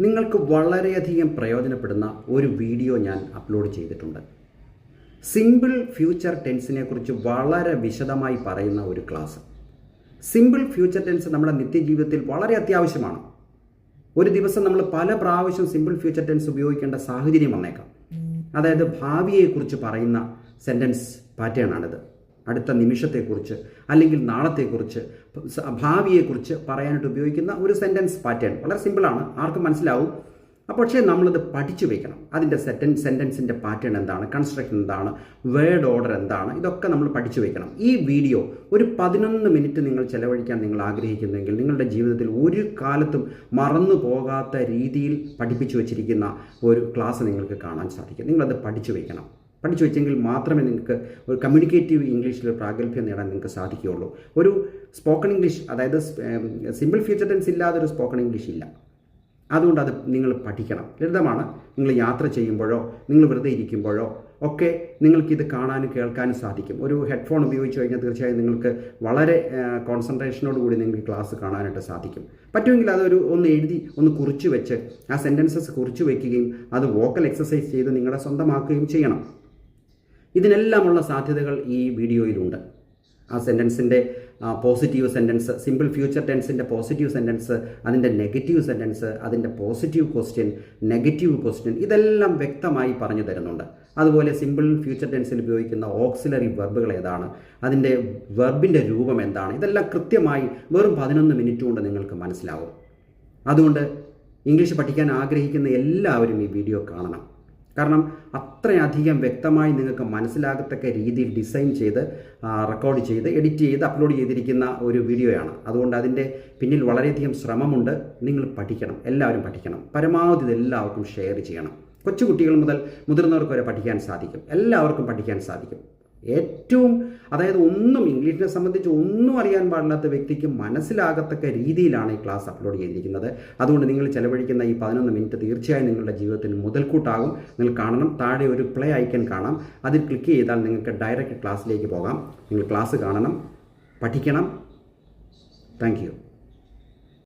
നിങ്ങൾക്ക് വളരെയധികം പ്രയോജനപ്പെടുന്ന ഒരു വീഡിയോ ഞാൻ അപ്ലോഡ് ചെയ്തിട്ടുണ്ട്. സിമ്പിൾ ഫ്യൂച്ചർ ടെൻസിനെ കുറിച്ച് വളരെ വിശദമായി പറയുന്ന ഒരു ക്ലാസ്. സിമ്പിൾ ഫ്യൂച്ചർ ടെൻസ് നമ്മുടെ നിത്യജീവിതത്തിൽ വളരെ അത്യാവശ്യമാണ്. ഒരു ദിവസം നമ്മൾ പല പ്രാവശ്യം സിമ്പിൾ ഫ്യൂച്ചർ ടെൻസ് ഉപയോഗിക്കേണ്ട സാഹചര്യം വന്നേക്കാം. അതായത് ഭാവിയെക്കുറിച്ച് പറയുന്ന സെൻറ്റൻസ് പാറ്റേൺ ആണിത്. അടുത്ത നിമിഷത്തെക്കുറിച്ച് അല്ലെങ്കിൽ നാളത്തെക്കുറിച്ച് ഭാവിയെക്കുറിച്ച് പറയാനായിട്ട് ഉപയോഗിക്കുന്ന ഒരു സെൻറ്റൻസ് പാറ്റേൺ വളരെ സിമ്പിളാണ്, ആർക്കും മനസ്സിലാവും. പക്ഷേ നമ്മളത് പഠിച്ചു വയ്ക്കണം. അതിൻ്റെ സെൻറ്റൻസിൻ്റെ പാറ്റേൺ എന്താണ്, കൺസ്ട്രക്ഷൻ എന്താണ്, വേർഡ് ഓർഡർ എന്താണ്, ഇതൊക്കെ നമ്മൾ പഠിച്ചു വയ്ക്കണം. ഈ വീഡിയോ ഒരു 11 മിനിറ്റ് നിങ്ങൾ ചെലവഴിക്കാൻ നിങ്ങൾ ആഗ്രഹിക്കുന്നെങ്കിൽ നിങ്ങളുടെ ജീവിതത്തിൽ ഒരു കാലത്തും മറന്നു പോകാത്ത രീതിയിൽ പഠിപ്പിച്ചു വച്ചിരിക്കുന്ന ഒരു ക്ലാസ് നിങ്ങൾക്ക് കാണാൻ സാധിക്കും. നിങ്ങളത് പഠിച്ചു വയ്ക്കണം. പഠിച്ചു വെച്ചെങ്കിൽ മാത്രമേ നിങ്ങൾക്ക് ഒരു കമ്മ്യൂണിക്കേറ്റീവ് ഇംഗ്ലീഷിൽ പ്രാഗൽഭ്യം നേടാൻ നിങ്ങൾക്ക് സാധിക്കുകയുള്ളൂ. ഒരു സ്പോക്കൺ ഇംഗ്ലീഷ്, അതായത് സിമ്പിൾ ഫ്യൂച്ചർ ടെൻസ് ഇല്ലാതെ ഒരു സ്പോക്കൺ ഇംഗ്ലീഷ് ഇല്ല. അതുകൊണ്ട് അത് നിങ്ങൾ പഠിക്കണം. ലളിതമാണ്. നിങ്ങൾ യാത്ര ചെയ്യുമ്പോഴോ നിങ്ങൾ വെറുതെ ഇരിക്കുമ്പോഴോ ഒക്കെ നിങ്ങൾക്കിത് കാണാനും കേൾക്കാനും സാധിക്കും. ഒരു ഹെഡ്ഫോൺ ഉപയോഗിച്ച് കഴിഞ്ഞാൽ തീർച്ചയായും നിങ്ങൾക്ക് വളരെ കോൺസെൻട്രേഷനോടുകൂടി നിങ്ങൾക്ക് ക്ലാസ് കാണാനായിട്ട് സാധിക്കും. പറ്റുമെങ്കിൽ അതൊരു ഒന്ന് എഴുതി ഒന്ന് കുറിച്ച് വെച്ച് ആ സെൻറ്റൻസസ് കുറിച്ച് വയ്ക്കുകയും അത് വോക്കൽ എക്സസൈസ് ചെയ്ത് നിങ്ങളുടെ സ്വന്തമാക്കുകയും ചെയ്യണം. ഇതിനെല്ലാമുള്ള സാധ്യതകൾ ഈ വീഡിയോയിലുണ്ട്. ആ സെൻറ്റൻസിൻ്റെ പോസിറ്റീവ് സെൻറ്റൻസ്, സിമ്പിൾ ഫ്യൂച്ചർ ടെൻസിൻ്റെ പോസിറ്റീവ് സെൻറ്റൻസ്, അതിൻ്റെ നെഗറ്റീവ് സെൻറ്റൻസ്, അതിൻ്റെ പോസിറ്റീവ് ക്വസ്റ്റ്യൻ, നെഗറ്റീവ് ക്വസ്റ്റ്യൻ, ഇതെല്ലാം വ്യക്തമായി പറഞ്ഞു തരുന്നുണ്ട്. അതുപോലെ സിമ്പിൾ ഫ്യൂച്ചർ ടെൻസിൽ ഉപയോഗിക്കുന്ന ഓക്സിലറി വെർബുകൾ ഏതാണ്, അതിൻ്റെ വെർബിൻ്റെ രൂപം എന്താണ്, ഇതെല്ലാം കൃത്യമായി വെറും 11 മിനിറ്റ് കൊണ്ട് നിങ്ങൾക്ക് മനസ്സിലാവും. അതുകൊണ്ട് ഇംഗ്ലീഷ് പഠിക്കാൻ ആഗ്രഹിക്കുന്ന എല്ലാവരും ഈ വീഡിയോ കാണണം. കാരണം അത്രയധികം വ്യക്തമായി നിങ്ങൾക്ക് മനസ്സിലാകത്തക്ക രീതിയിൽ ഡിസൈൻ ചെയ്ത് റെക്കോർഡ് ചെയ്ത് എഡിറ്റ് ചെയ്ത് അപ്ലോഡ് ചെയ്തിരിക്കുന്ന ഒരു വീഡിയോയാണ്. അതുകൊണ്ട് അതിൻ്റെ പിന്നിൽ വളരെയധികം ശ്രമമുണ്ട്. നിങ്ങൾ പഠിക്കണം, എല്ലാവരും പഠിക്കണം. പരമാവധി ഇത് എല്ലാവർക്കും ഷെയർ ചെയ്യണം. കൊച്ചുകുട്ടികൾ മുതൽ മുതിർന്നവർക്ക് വരെ പഠിക്കാൻ സാധിക്കും. എല്ലാവർക്കും പഠിക്കാൻ സാധിക്കും. ഏറ്റവും അതായത് ഒന്നും ഇംഗ്ലീഷിനെ സംബന്ധിച്ച് ഒന്നും അറിയാൻ പാടില്ലാത്ത വ്യക്തിക്ക് മനസ്സിലാകത്തക്ക രീതിയിലാണ് ഈ ക്ലാസ് അപ്ലോഡ് ചെയ്തിരിക്കുന്നത്. അതുകൊണ്ട് നിങ്ങൾ ചെലവഴിക്കുന്ന ഈ 11 മിനിറ്റ് തീർച്ചയായും നിങ്ങളുടെ ജീവിതത്തിന് മുതൽക്കൂട്ടാകും. നിങ്ങൾ കാണണം. താഴെ ഒരു പ്ലേ ഐക്കൺ കാണാം. അതിൽ ക്ലിക്ക് ചെയ്താൽ നിങ്ങൾക്ക് ഡയറക്റ്റ് ക്ലാസ്സിലേക്ക് പോകാം. നിങ്ങൾ ക്ലാസ് കാണണം, പഠിക്കണം. Thank you.